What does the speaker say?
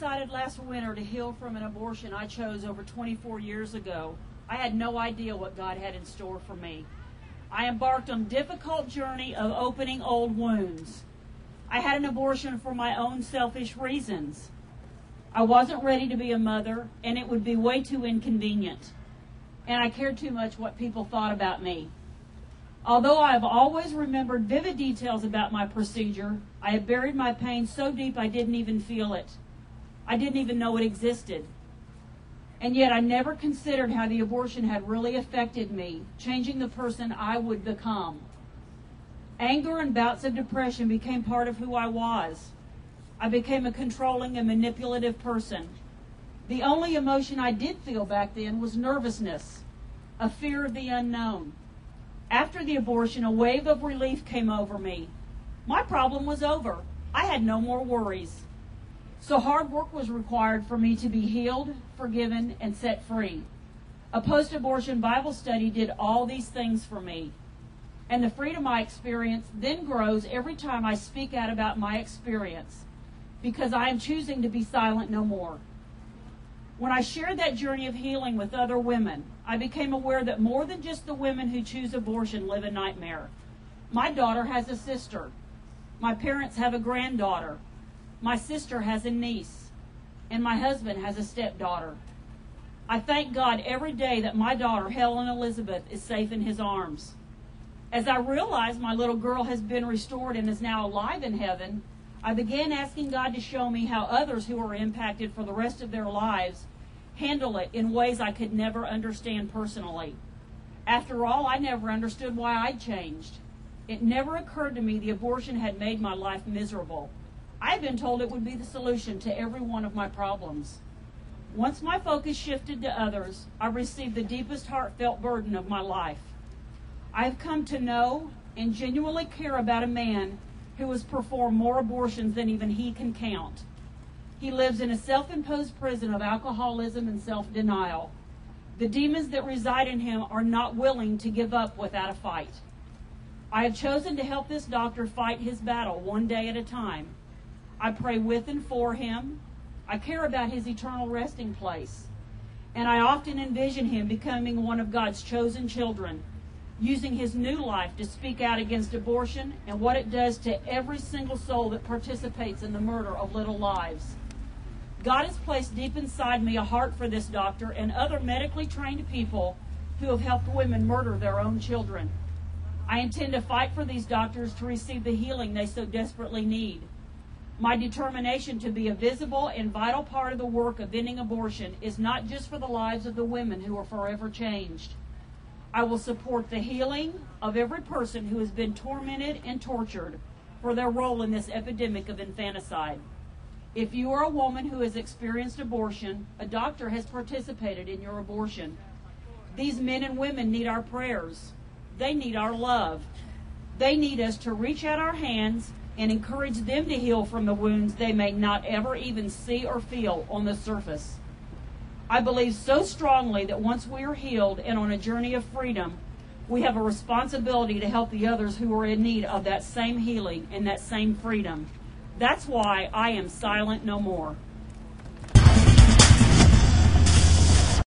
decided last winter to heal from an abortion I chose over 24 years ago, I had no idea what God had in store for me. I embarked on a difficult journey of opening old wounds. I had an abortion for my own selfish reasons. I wasn't ready to be a mother, and it would be way too inconvenient. And I cared too much what people thought about me. Although I have always remembered vivid details about my procedure, I have buried my pain so deep I didn't even feel it. I didn't even know it existed. And yet I never considered how the abortion had really affected me, changing the person I would become. Anger and bouts of depression became part of who I was. I became a controlling and manipulative person. The only emotion I did feel back then was nervousness, a fear of the unknown. After the abortion, a wave of relief came over me. My problem was over. I had no more worries. So hard work was required for me to be healed, forgiven, and set free. A post-abortion Bible study did all these things for me. And the freedom I experience then grows every time I speak out about my experience, because I am choosing to be silent no more. When I shared that journey of healing with other women, I became aware that more than just the women who choose abortion live a nightmare. My daughter has a sister. My parents have a granddaughter. My sister has a niece. And my husband has a stepdaughter. I thank God every day that my daughter, Helen Elizabeth, is safe in his arms. As I realized my little girl has been restored and is now alive in heaven, I began asking God to show me how others who are impacted for the rest of their lives handle it in ways I could never understand personally. After all, I never understood why I'd changed. It never occurred to me the abortion had made my life miserable. I had been told it would be the solution to every one of my problems. Once my focus shifted to others, I received the deepest heartfelt burden of my life. I have come to know and genuinely care about a man who has performed more abortions than even he can count. He lives in a self-imposed prison of alcoholism and self-denial. The demons that reside in him are not willing to give up without a fight. I have chosen to help this doctor fight his battle one day at a time. I pray with and for him. I care about his eternal resting place. And I often envision him becoming one of God's chosen children, using his new life to speak out against abortion and what it does to every single soul that participates in the murder of little lives. God has placed deep inside me a heart for this doctor and other medically trained people who have helped women murder their own children. I intend to fight for these doctors to receive the healing they so desperately need. My determination to be a visible and vital part of the work of ending abortion is not just for the lives of the women who are forever changed. I will support the healing of every person who has been tormented and tortured for their role in this epidemic of infanticide. If you are a woman who has experienced abortion, a doctor has participated in your abortion. These men and women need our prayers. They need our love. They need us to reach out our hands and encourage them to heal from the wounds they may not ever even see or feel on the surface. I believe so strongly that once we are healed and on a journey of freedom, we have a responsibility to help the others who are in need of that same healing and that same freedom. That's why I am silent no more.